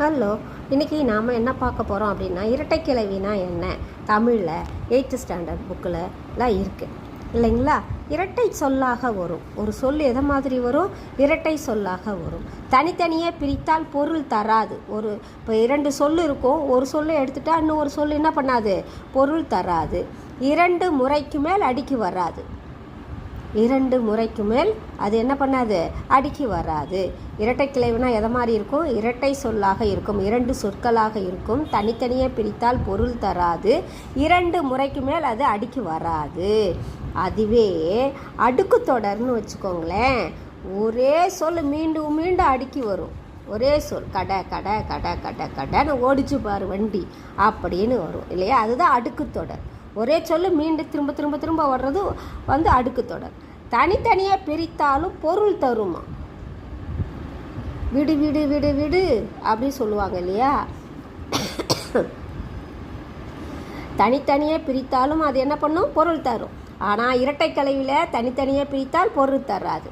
Hello, இன்றைக்கி நாம் என்ன பார்க்க போகிறோம் அப்படின்னா, இரட்டைக்கிளவினா என்ன? தமிழில் 8th ஸ்டாண்டர்ட் புக்கில்லாம் இருக்குது இல்லைங்களா? இரட்டை சொல்லாக வரும். ஒரு சொல் எதை மாதிரி வரும்? இரட்டை சொல்லாக வரும். தனித்தனியே பிரித்தால் பொருள் தராது. இப்போ 2 சொல் இருக்கும், ஒரு சொல்லை எடுத்துட்டா இன்னொரு சொல் என்ன பண்ணாது? பொருள் தராது. 2 முறைக்கு மேல் அடிக்கி வராது. 2 முறைக்கு மேல் அது என்ன பண்ணாது? அடிக்கி வராது. இரட்டைக்கிளவினா எதை மாதிரி இருக்கும்? இரட்டை சொல்லாக இருக்கும். 2 சொற்களாக இருக்கும். தனித்தனியே பிரித்தால் பொருள் தராது. 2 முறைக்கு மேல் அது அடிக்கி வராது. அதுவே அடுக்கு தொடர்னு வச்சுக்கோங்களேன். ஒரே சொல் மீண்டும் மீண்டும் அடுக்கி வரும். ஒரே சொல் கடை கடை கடை கடை கடைன்னு ஓடிச்சு பாரு வண்டி அப்படின்னு வரும் இல்லையா? அதுதான் அடுக்கு தொடர். ஒரே சொல்லு மீண்டும் திரும்ப திரும்ப திரும்ப வர்றது அடுக்கு தொடர். தனித்தனியாக பிரித்தாலும் பொருள் தருமா? விடு விடு விடு விடு அப்படி சொல்லுவாங்க இல்லையா? தனித்தனியாக பிரித்தாலும் அது என்ன பண்ணும்? பொருள் தரும். ஆனால் இரட்டைக்கிளவியில் தனித்தனியாக பிரித்தால் பொருள் தராது.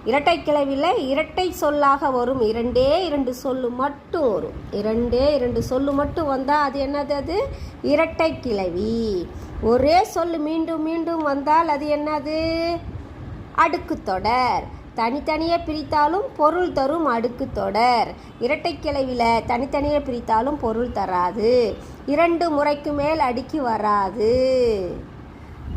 இரட்டைக்கிளவியில் இரட்டை சொல்லாக வரும். 2 சொல்லு மட்டும் வரும். 2 சொல்லு மட்டும் வந்தால் அது என்னது? அது இரட்டைக்கிளவி. ஒரே சொல்லு மீண்டும் மீண்டும் வந்தால் அது என்னது? அடுக்கு தொடர். தனித்தனியாக பிரித்தாலும் பொருள் தரும் அடுக்கு தொடர். இரட்டைக்கிளவியில் தனித்தனியாக பிரித்தாலும் பொருள் தராது. 2 முறைக்கு மேல் அடுக்கி வராது.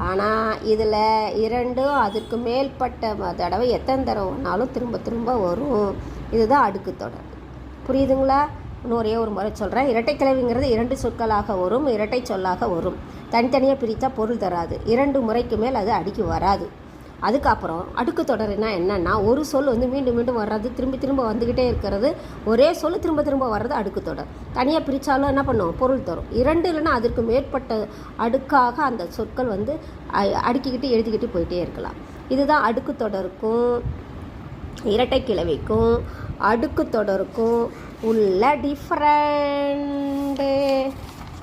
ஆனால் இதில் 2 அதுக்கு மேற்பட்ட தடவை எத்தனை தடவை வேணாலும் திரும்ப திரும்ப வரும். இதுதான் அடுக்கு தொடர். புரியுதுங்களா? இன்னொரே ஒரு முறை சொல்கிறேன். இரட்டைக்கிளவிங்கிறது 2 சொற்களாக வரும். இரட்டை சொல்லாக வரும். தனித்தனியாக பிரித்தா பொருள் தராது. 2 முறைக்கு மேல் அது அடுக்கி வராது. அதுக்கப்புறம் அடுக்கு தொடர்னா என்னென்னா, ஒரு சொல் மீண்டும் மீண்டும் வர்றது, திரும்ப திரும்ப வந்துக்கிட்டே இருக்கிறது. ஒரே சொல் திரும்ப திரும்ப வர்றது அடுக்கு தொடர். தனியாக பிரித்தாலும் என்ன பண்ணும்? பொருள் தரும். 2 இல்லைன்னா அதற்கு மேற்பட்ட அடுக்காக அந்த சொற்கள் அடுக்கிக்கிட்டு எழுதிக்கிட்டு போயிட்டே இருக்கலாம். இதுதான் அடுக்கு தொடருக்கும் இரட்டைக்கிளவிக்கும் அடுக்கு தொடருக்கும் உள்ள டிஃப்ரெண்ட்டு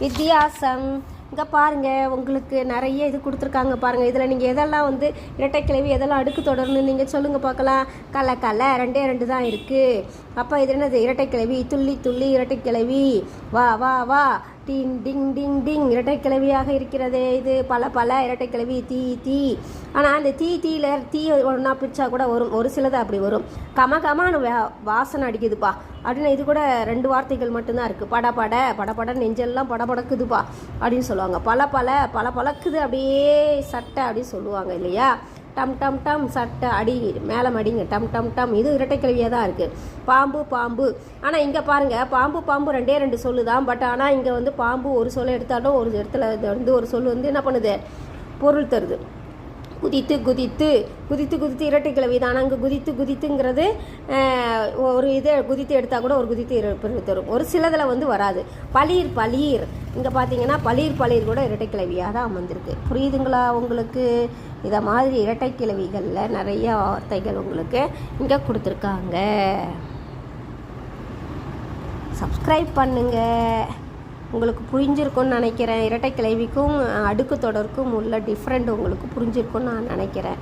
வித்தியாசம். இங்கே பாருங்கள், உங்களுக்கு நிறைய இது கொடுத்துருக்காங்க பாருங்கள். இதில் நீங்கள் எதெல்லாம் இரட்டைக்கிளவி எதெல்லாம் அடுக்கு தொடர்னு நீங்கள் சொல்லுங்கள் பார்க்கலாம். கலை 2 தான் இருக்குது. அப்போ இது என்னது? இரட்டைக்கிளவி. துள்ளி துள்ளி இரட்டைக்கிளவி. வா வா வா டிங் டிங் டிங் டிங் இரட்டைக்கிளவியாக இருக்கிறது. இது பல இரட்டைக்கிளவி. தீ. ஆனால் அந்த தீ ஒன்றா பிரித்தா கூட வரும். ஒரு சிலது அப்படி வரும். கமகமான வாசனை அடிக்குதுப்பா அப்படின்னு. இது கூட 2 வார்த்தைகள் மட்டும்தான் இருக்குது. பட நெஞ்செல்லாம் படக்குதுப்பா அப்படின்னு சொல்லுவாங்க. பல பழக்குது அப்படியே சட்டை அப்படின்னு சொல்லுவாங்க இல்லையா? டம் டம் டம் சட்டை அடி மேலே மடிங்க டம் டம் டம். இது இரட்டைக்கிளவியாக தான் இருக்குது. பாம்பு. ஆனால் இங்கே பாருங்கள், பாம்பு 2 சொல்லு தான். பட் ஆனால் இங்கே பாம்பு ஒரு சொல்லை எடுத்தாலும் ஒரு இடத்துல ஒரு சொல் என்ன பண்ணுது? பொருள் தருது. குதித்து இரட்டைக்கிளவி தான். அங்கே குதித்துங்கிறது ஒரு இதை குதித்து எடுத்தால் கூட ஒரு குதித்து தரும். ஒரு சிலதில் வராது. பளீர் இங்கே பார்த்தீங்கன்னா பளீர் கூட இரட்டைக்கிளவியாக தான் அமர்ந்திருக்கு. புரியுதுங்களா உங்களுக்கு? இதை மாதிரி இரட்டைக்கிளவிகளில் நிறைய வார்த்தைகள் உங்களுக்கு இங்கே கொடுத்துருக்காங்க. சப்ஸ்கிரைப் பண்ணுங்கள். உங்களுக்கு புரிஞ்சிருக்கும்னு நினைக்கிறேன். இரட்டைக்கிளவிக்கும் அடுக்கு தொடருக்கும் உள்ள டிஃப்ரெண்ட் உங்களுக்கு புரிஞ்சிருக்கும்னு நான் நினைக்கிறேன்.